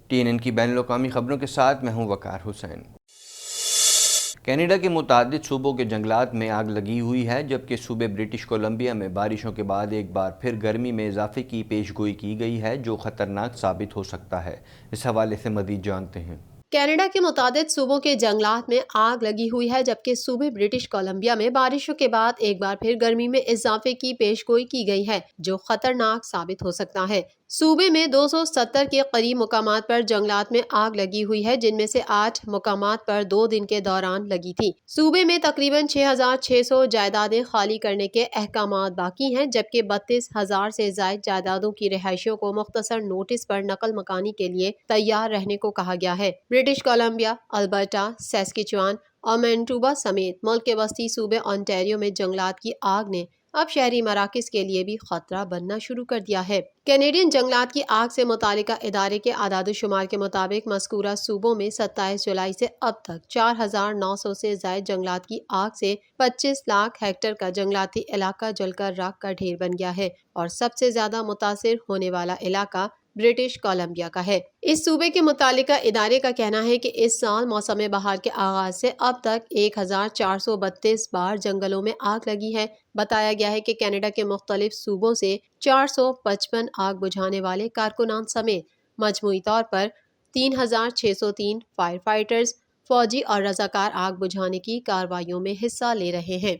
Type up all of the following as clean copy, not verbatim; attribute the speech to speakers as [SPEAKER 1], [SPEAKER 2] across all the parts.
[SPEAKER 1] TNN کی بین الاقوامی خبروں کے ساتھ میں ہوں وقار حسین۔ کینیڈا کے متعدد صوبوں کے جنگلات میں آگ لگی ہوئی ہے، جبکہ صوبے برٹش کولمبیا میں بارشوں کے بعد ایک بار پھر گرمی میں اضافے کی پیش گوئی کی گئی ہے، جو خطرناک ثابت ہو سکتا ہے۔ اس حوالے سے مزید جانتے ہیں۔
[SPEAKER 2] کینیڈا کے متعدد صوبوں کے جنگلات میں آگ لگی ہوئی ہے، جبکہ صوبے برٹش کولمبیا میں بارشوں کے بعد ایک بار پھر گرمی میں اضافے کی پیش گوئی کی گئی ہے، جو خطرناک ثابت ہو سکتا ہے۔ صوبے میں 270 کے قریب مقامات پر جنگلات میں آگ لگی ہوئی ہے، جن میں سے 8 مقامات پر 2 دن کے دوران لگی تھی۔ صوبے میں تقریباً 6600 جائیدادیں خالی کرنے کے احکامات باقی ہیں، جبکہ 32,000 سے زائد جائیدادوں کی رہائشیوں کو مختصر نوٹس پر نقل مکانی کے لیے تیار رہنے کو کہا گیا ہے۔ برٹش کولمبیا، البرٹا، سیسکیچوان اور مینٹوبا سمیت ملک کے وسطی صوبے آنٹیریو میں جنگلات کی آگ نے اب شہری مراکز کے لیے بھی خطرہ بننا شروع کر دیا ہے۔ کینیڈین جنگلات کی آگ سے متعلقہ ادارے کے اعداد و شمار کے مطابق مذکورہ صوبوں میں 27 جولائی سے اب تک 4900 سے زائد جنگلات کی آگ سے 25 لاکھ ہیکٹر کا جنگلاتی علاقہ جل کر راکھ کا ڈھیر بن گیا ہے، اور سب سے زیادہ متاثر ہونے والا علاقہ برٹش کولمبیا کا ہے۔ اس صوبے کے متعلقہ ادارے کا کہنا ہے کہ اس سال موسم بہار کے آغاز سے اب تک 1432 بار جنگلوں میں آگ لگی ہے۔ بتایا گیا ہے کہ کینیڈا کے مختلف صوبوں سے 455 آگ بجھانے والے کارکنان سمیت مجموعی طور پر 3603 فائر فائٹرز، فوجی اور رضاکار آگ بجھانے کی کارروائیوں میں حصہ لے رہے ہیں۔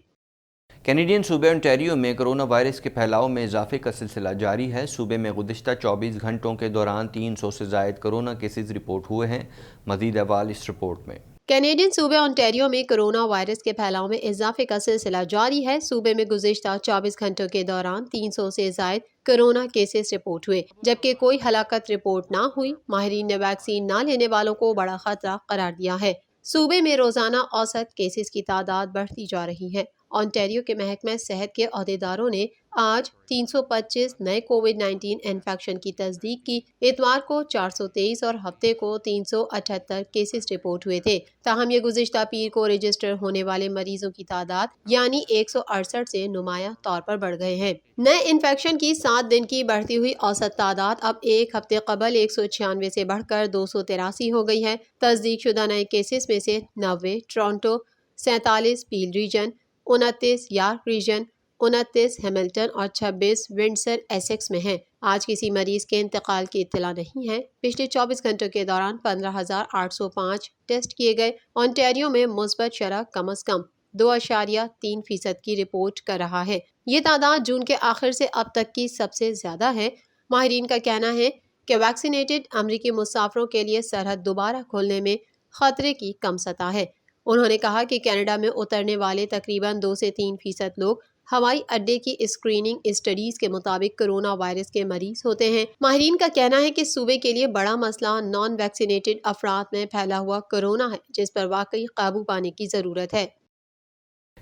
[SPEAKER 1] کینیڈین صوبے انٹیریو میں کرونا وائرس کے پھیلاؤ میں اضافے کا سلسلہ جاری ہے۔ صوبے میں گزشتہ 24 گھنٹوں کے دوران 300 سے زائد کرونا کیسز رپورٹ ہوئے ہیں۔ مزید احوال اس رپورٹ میں۔
[SPEAKER 2] کینیڈین صوبے انٹیریو میں کرونا وائرس کے پھیلاؤ میں اضافے کا سلسلہ جاری ہے۔ صوبے میں گزشتہ 24 گھنٹوں کے دوران 300 سے زائد کرونا کیسز رپورٹ ہوئے، جبکہ کوئی ہلاکت رپورٹ نہ ہوئی۔ ماہرین نے ویکسین نہ لینے والوں کو بڑا خطرہ قرار دیا ہے۔ صوبے میں روزانہ اوسط کیسز کی تعداد بڑھتی جا رہی ہے۔ انٹیریو کے محکمہ صحت کے عہدیداروں نے آج 325 نئے کووڈ-19 انفیکشن کی تصدیق کی۔ اتوار کو 423 اور ہفتے کو 378 کیسز رپورٹ ہوئے تھے، تاہم یہ گزشتہ پیر کو رجسٹر ہونے والے مریضوں کی تعداد یعنی 168 سے نمایاں طور پر بڑھ گئے ہیں۔ نئے انفیکشن کی 7 دن کی بڑھتی ہوئی اوسط تعداد اب ایک ہفتے قبل 196 سے بڑھ کر 283 ہو گئی ہے۔ تصدیق شدہ نئے کیسز میں سے 90 Toronto, 47 Peel region, 29 York region, 29 Hamilton اور 26 ونڈسر ایسیکس میں ہیں۔ آج کسی مریض کے انتقال کی اطلاع نہیں ہے۔ پچھلے 24 گھنٹوں کے دوران 15,805 ٹیسٹ کیے گئے۔ انٹیریو میں مثبت شرح کم از کم 2.3% کی رپورٹ کر رہا ہے۔ یہ تعداد جون کے آخر سے اب تک کی سب سے زیادہ ہے۔ ماہرین کا کہنا ہے کہ ویکسینیٹڈ امریکی مسافروں کے لیے سرحد دوبارہ کھولنے میں خطرے کی کم سطح ہے۔ انہوں نے کہا کہ کینیڈا میں اترنے والے تقریباً 2 سے 3% لوگ ہوائی اڈے کی اسکریننگ اسٹڈیز کے مطابق کرونا وائرس کے مریض ہوتے ہیں۔ ماہرین کا کہنا ہے کہ صوبے کے لیے بڑا مسئلہ نان ویکسینیٹڈ افراد میں پھیلا ہوا کرونا ہے، جس پر واقعی قابو پانے کی ضرورت ہے۔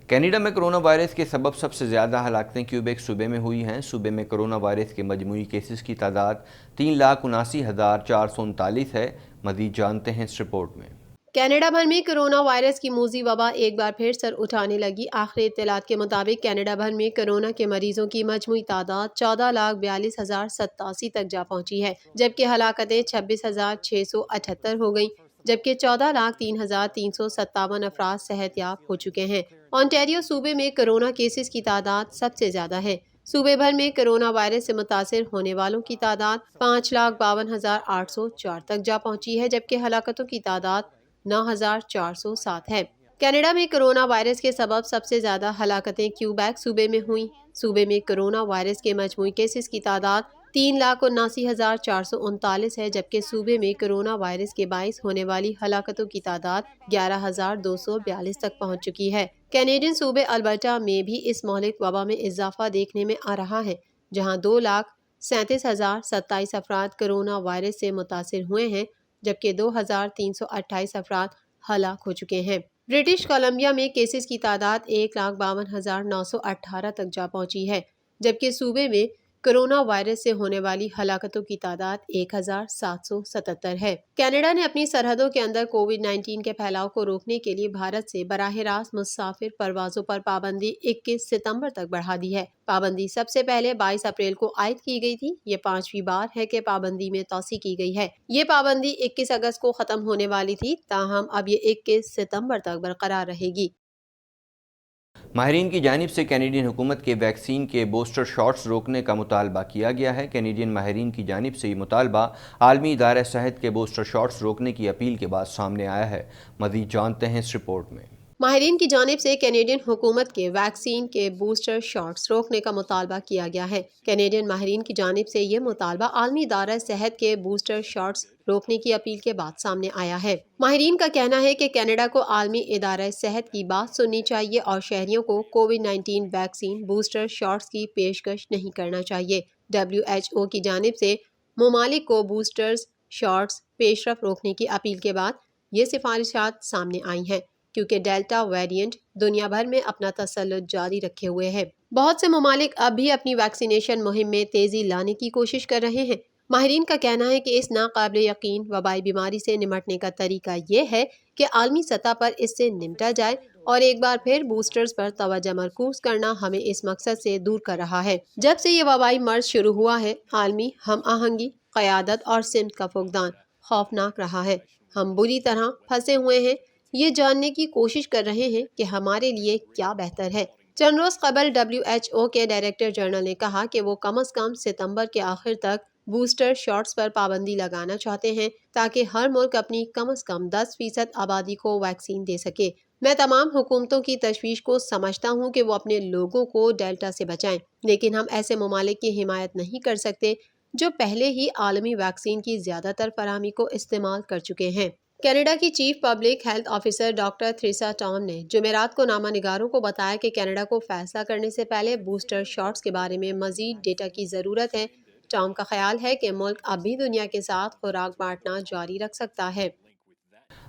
[SPEAKER 1] کینیڈا میں کرونا وائرس کے سبب سب سے زیادہ ہلاکتیں کیوبیک صوبے میں ہوئی ہیں۔ صوبے میں کرونا وائرس کے مجموعی کیسز کی تعداد 3,79,439 ہے۔ مزید جانتے ہیں اس رپورٹ میں۔
[SPEAKER 2] کینیڈا بھر میں کرونا وائرس کی موذی وبا ایک بار پھر سر اٹھانے لگی۔ آخری اطلاعات کے مطابق کینیڈا بھر میں کرونا کے مریضوں کی مجموعی تعداد 14,42,087 تک جا پہنچی ہے، جبکہ ہلاکتیں 26,678 ہو گئیں، جبکہ 14,03,357 افراد صحت یاب ہو چکے ہیں۔ انٹیریو صوبے میں کرونا کیسز کی تعداد سب سے زیادہ ہے۔ صوبے بھر میں کرونا وائرس سے متاثر ہونے والوں کی تعداد 5,52,804 تک جا پہنچی ہے، جبکہ ہلاکتوں کی تعداد 9,407 ہے۔ کینیڈا میں کرونا وائرس کے سبب سب سے زیادہ ہلاکتیں کیوبیک صوبے میں ہوئیں۔ صوبے میں کرونا وائرس کے مجموعی کیسز کی تعداد 3,79,439 ہے، جبکہ صوبے میں کرونا وائرس کے باعث ہونے والی ہلاکتوں کی تعداد 11,242 تک پہنچ چکی ہے۔ کینیڈین صوبے البرٹا میں بھی اس مہلک وبا میں اضافہ دیکھنے میں آ رہا ہے، جہاں 2,37,027 افراد کرونا وائرس سے متاثر ہوئے ہیں، جبکہ 2,328 افراد ہلاک ہو چکے ہیں۔ برٹش کولمبیا میں کیسز کی تعداد 1,52,918 تک جا پہنچی ہے، جبکہ صوبے میں کورونا وائرس سے ہونے والی ہلاکتوں کی تعداد 1777 ہے۔ کینیڈا نے اپنی سرحدوں کے اندر کووڈ 19 کے پھیلاؤ کو روکنے کے لیے بھارت سے براہ راست مسافر پروازوں پر پابندی 21 ستمبر تک بڑھا دی ہے۔ پابندی سب سے پہلے 22 اپریل کو عائد کی گئی تھی۔ یہ 5ویں بار ہے کہ پابندی میں توسیع کی گئی ہے۔ یہ پابندی 21 اگست کو ختم ہونے والی تھی، تاہم اب یہ 21 ستمبر تک برقرار رہے گی۔
[SPEAKER 1] ماہرین کی جانب سے کینیڈین حکومت کے ویکسین کے بوسٹر شاٹس روکنے کا مطالبہ کیا گیا ہے۔ کینیڈین ماہرین کی جانب سے یہ مطالبہ عالمی ادارہ صحت کے بوسٹر شاٹس روکنے کی اپیل کے بعد سامنے آیا ہے۔ مزید جانتے ہیں اس رپورٹ میں۔
[SPEAKER 2] ماہرین کی جانب سے کینیڈین حکومت کے ویکسین کے بوسٹر شاٹس روکنے کا مطالبہ کیا گیا ہے۔ کینیڈین ماہرین کی جانب سے یہ مطالبہ عالمی ادارہ صحت کے بوسٹر شاٹس روکنے کی اپیل کے بعد سامنے آیا ہے۔ ماہرین کا کہنا ہے کہ کینیڈا کو عالمی ادارہ صحت کی بات سننی چاہیے اور شہریوں کو کووڈ 19 ویکسین بوسٹر شاٹس کی پیشکش نہیں کرنا چاہیے۔ WHO کی جانب سے ممالک کو بوسٹر شاٹس پیش رفت روکنے کی اپیل کے بعد یہ سفارشات سامنے آئی ہیں، کیونکہ ڈیلٹا ویریئنٹ دنیا بھر میں اپنا تسلط جاری رکھے ہوئے ہے۔ بہت سے ممالک اب بھی اپنی ویکسینیشن مہم میں تیزی لانے کی کوشش کر رہے ہیں۔ ماہرین کا کہنا ہے کہ اس ناقابل یقین وبائی بیماری سے نمٹنے کا طریقہ یہ ہے کہ عالمی سطح پر اس سے نمٹا جائے اور ایک بار پھر بوسٹرز پر توجہ مرکوز کرنا ہمیں اس مقصد سے دور کر رہا ہے۔ جب سے یہ وبائی مرض شروع ہوا ہے، عالمی ہم آہنگی، قیادت اور سمت کا فقدان خوفناک رہا ہے۔ ہم بری طرح پھنسے ہوئے ہیں، یہ جاننے کی کوشش کر رہے ہیں کہ ہمارے لیے کیا بہتر ہے۔ چند روز قبل WHO کے ڈائریکٹر جنرل نے کہا کہ وہ کم از کم ستمبر کے آخر تک بوسٹر شاٹس پر پابندی لگانا چاہتے ہیں تاکہ ہر ملک اپنی کم از کم 10% آبادی کو ویکسین دے سکے۔ میں تمام حکومتوں کی تشویش کو سمجھتا ہوں کہ وہ اپنے لوگوں کو ڈیلٹا سے بچائیں، لیکن ہم ایسے ممالک کی حمایت نہیں کر سکتے جو پہلے ہی عالمی ویکسین کی زیادہ تر فراہمی کو استعمال کر چکے ہیں۔ کینیڈا کی chief public health officer doctor Theresa Tom نے جمعرات کو نامہ نگاروں کو بتایا کہ کینیڈا کو فیصلہ کرنے سے پہلے بوسٹر شاٹس کے بارے میں مزید ڈیٹا کی ضرورت ہے۔ ٹام کا خیال ہے کہ ملک اب بھی دنیا کے ساتھ خوراک بانٹنا جاری رکھ سکتا ہے۔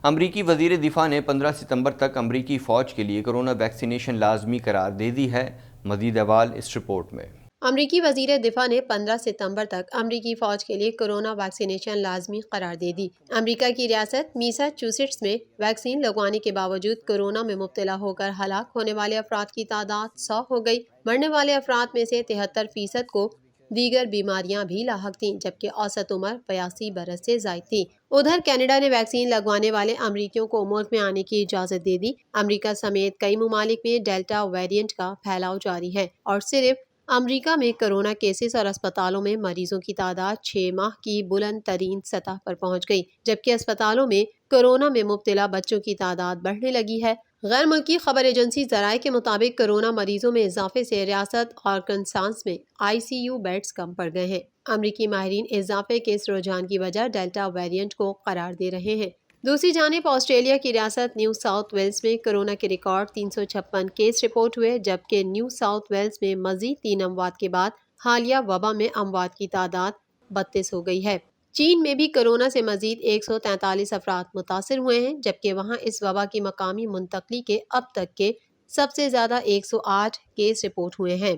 [SPEAKER 1] امریکی وزیر دفاع نے 15 ستمبر تک امریکی فوج کے لیے کورونا ویکسینیشن لازمی قرار دے دی ہے۔ مزید احوال اس رپورٹ میں۔
[SPEAKER 2] امریکی وزیر دفاع نے 15 ستمبر تک امریکی فوج کے لیے کورونا ویکسینیشن لازمی قرار دے دی۔ امریکہ کی ریاست میساچوسیٹس میں ویکسین لگوانے کے باوجود کورونا میں مبتلا ہو کر ہلاک ہونے والے افراد کی تعداد 100 ہو گئی۔ مرنے والے افراد میں سے 73% کو دیگر بیماریاں بھی لاحق تھیں، جبکہ اوسط عمر 82 برس سے زائد تھی۔ ادھر کینیڈا نے ویکسین لگوانے والے امریکیوں کو ملک میں آنے کی اجازت دے دی۔ امریکہ سمیت کئی ممالک میں ڈیلٹا ویریئنٹ کا پھیلاؤ جاری ہے اور صرف امریکہ میں کورونا کیسز اور اسپتالوں میں مریضوں کی تعداد 6 ماہ کی بلند ترین سطح پر پہنچ گئی، جبکہ اسپتالوں میں کورونا میں مبتلا بچوں کی تعداد بڑھنے لگی ہے۔ غیر ملکی خبر ایجنسی ذرائع کے مطابق کورونا مریضوں میں اضافے سے ریاست آرکنساس میں ICU بیڈز کم پڑ گئے ہیں۔ امریکی ماہرین اضافے کے اس رجحان کی وجہ ڈیلٹا ویریئنٹ کو قرار دے رہے ہیں۔ دوسری جانب آسٹریلیا کی ریاست نیو ساؤتھ ویلز میں کورونا کے ریکارڈ 356 کیس رپورٹ ہوئے، جبکہ نیو ساؤتھ ویلز میں مزید 3 اموات کے بعد حالیہ وبا میں اموات کی تعداد 32 ہو گئی ہے۔ چین میں بھی کورونا سے مزید 143 افراد متاثر ہوئے ہیں، جبکہ وہاں اس وبا کی مقامی منتقلی کے اب تک کے سب سے زیادہ 108 کیس رپورٹ ہوئے ہیں۔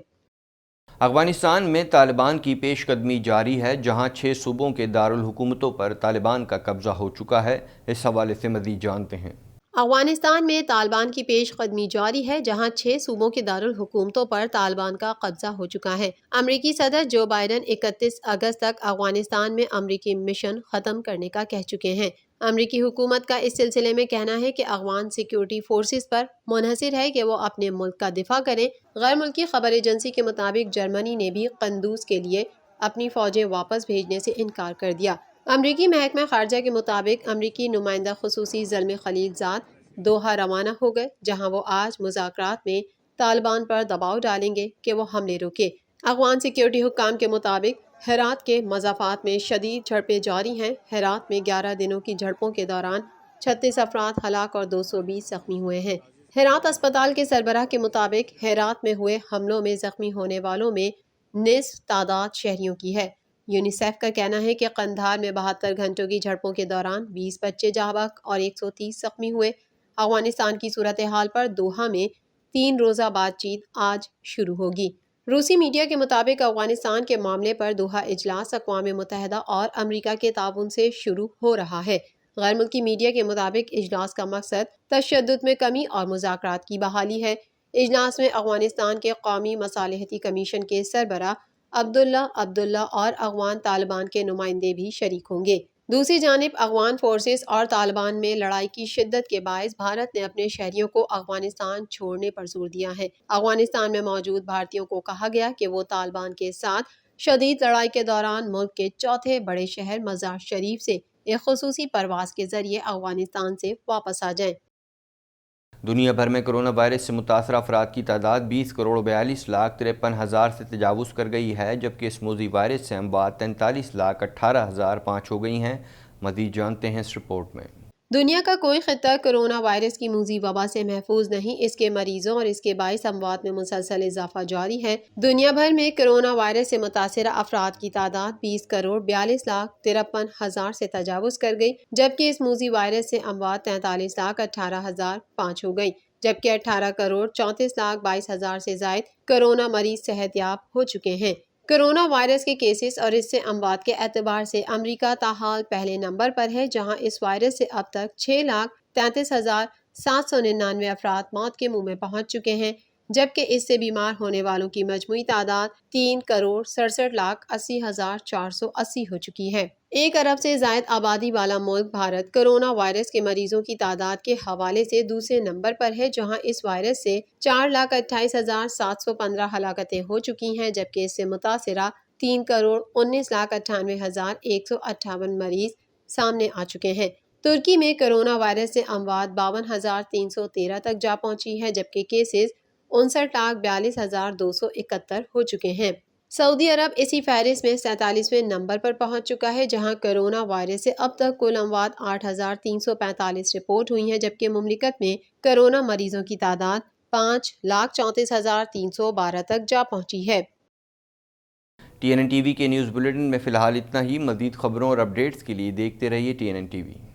[SPEAKER 1] افغانستان میں طالبان کی پیش قدمی جاری ہے، جہاں 6 صوبوں کے دارالحکومتوں پر طالبان کا قبضہ ہو چکا ہے۔ اس حوالے سے مزید جانتے ہیں۔
[SPEAKER 2] افغانستان میں طالبان کی پیش قدمی جاری ہے، جہاں 6 صوبوں کے دارالحکومتوں پر طالبان کا قبضہ ہو چکا ہے۔ امریکی صدر جو بائیڈن 31 اگست تک افغانستان میں امریکی مشن ختم کرنے کا کہہ چکے ہیں۔ امریکی حکومت کا اس سلسلے میں کہنا ہے کہ افغان سیکیورٹی فورسز پر منحصر ہے کہ وہ اپنے ملک کا دفاع کریں۔ غیر ملکی خبر ایجنسی کے مطابق جرمنی نے بھی قندوز کے لیے اپنی فوجیں واپس بھیجنے سے انکار کر دیا۔ امریکی محکمہ خارجہ کے مطابق امریکی نمائندہ خصوصی زلمے خلیل زاد دوحہ روانہ ہو گئے، جہاں وہ آج مذاکرات میں طالبان پر دباؤ ڈالیں گے کہ وہ حملے روکے۔ افغان سیکیورٹی حکام کے مطابق ہرات کے مضافات میں شدید جھڑپیں جاری ہیں۔ ہرات میں 11 دنوں کی جھڑپوں کے دوران 36 افراد ہلاک اور 220 زخمی ہوئے ہیں۔ ہرات اسپتال کے سربراہ کے مطابق ہرات میں ہوئے حملوں میں زخمی ہونے والوں میں نصف تعداد شہریوں کی ہے۔ یونیسیف کا کہنا ہے کہ قندھار میں 72 گھنٹوں کی جھڑپوں کے دوران 20 بچے جاں بحق اور 130 زخمی ہوئے۔ افغانستان کی صورتحال پر دوحہ میں 3 روزہ بات چیت آج شروع ہوگی۔ روسی میڈیا کے مطابق افغانستان کے معاملے پر دوحہ اجلاس اقوام متحدہ اور امریکہ کے تعاون سے شروع ہو رہا ہے۔ غیر ملکی میڈیا کے مطابق اجلاس کا مقصد تشدد میں کمی اور مذاکرات کی بحالی ہے۔ اجلاس میں افغانستان کے قومی مصالحتی کمیشن کے سربراہ عبداللہ اور افغان طالبان کے نمائندے بھی شریک ہوں گے۔ دوسری جانب افغان فورسز اور طالبان میں لڑائی کی شدت کے باعث بھارت نے اپنے شہریوں کو افغانستان چھوڑنے پر زور دیا ہے۔ افغانستان میں موجود بھارتیوں کو کہا گیا کہ وہ طالبان کے ساتھ شدید لڑائی کے دوران ملک کے چوتھے بڑے شہر مزار شریف سے ایک خصوصی پرواز کے ذریعے افغانستان سے واپس آ جائیں۔
[SPEAKER 1] دنیا بھر میں کرونا وائرس سے متاثرہ افراد کی تعداد 20,42,53,000 سے تجاوز کر گئی ہے، جبکہ اس موذی وائرس سے اموات 43,18,005 ہو گئی ہیں۔ مزید جانتے ہیں اس رپورٹ میں۔
[SPEAKER 2] دنیا کا کوئی خطہ کرونا وائرس کی موذی وبا سے محفوظ نہیں۔ اس کے مریضوں اور اس کے باعث اموات میں مسلسل اضافہ جاری ہے۔ دنیا بھر میں کرونا وائرس سے متاثرہ افراد کی تعداد 20,42,53,000 سے تجاوز کر گئی، جبکہ اس موذی وائرس سے اموات 43,18,005 ہو گئی، جبکہ 18,34,22,000 سے زائد کرونا مریض صحت یاب ہو چکے ہیں۔ کرونا وائرس کے کیسز اور اس سے اموات کے اعتبار سے امریکہ تاحال پہلے نمبر پر ہے، جہاں اس وائرس سے اب تک 6,33,799 افراد موت کے منہ میں پہنچ چکے ہیں، جبکہ اس سے بیمار ہونے والوں کی مجموعی تعداد 3,67,80,480 ہو چکی ہے۔ 1 ارب سے زائد آبادی والا ملک بھارت کرونا وائرس کے مریضوں کی تعداد کے حوالے سے دوسرے نمبر پر ہے، جہاں اس وائرس سے 4,28,715 ہلاکتیں ہو چکی ہیں، جبکہ اس سے متاثرہ 3,19,98,158 مریض سامنے آ چکے ہیں۔ ترکی میں کرونا وائرس سے اموات 52,313 تک جا پہنچی ہے، جبکہ کیسز 59,42,271 ہو چکے ہیں۔ سعودی عرب اسی فہرست میں 47ویں نمبر پر پہنچ چکا ہے، جہاں کرونا وائرس سے اب تک کل اموات 8,345 رپورٹ ہوئی ہیں، جبکہ مملکت میں کرونا مریضوں کی تعداد 5,34,312 تک جا پہنچی ہے۔
[SPEAKER 1] TNN TV کے نیوز بلیٹن میں فی الحال اتنا ہی۔ مزید خبروں اور اپڈیٹس کے لیے دیکھتے رہیے TNN TV۔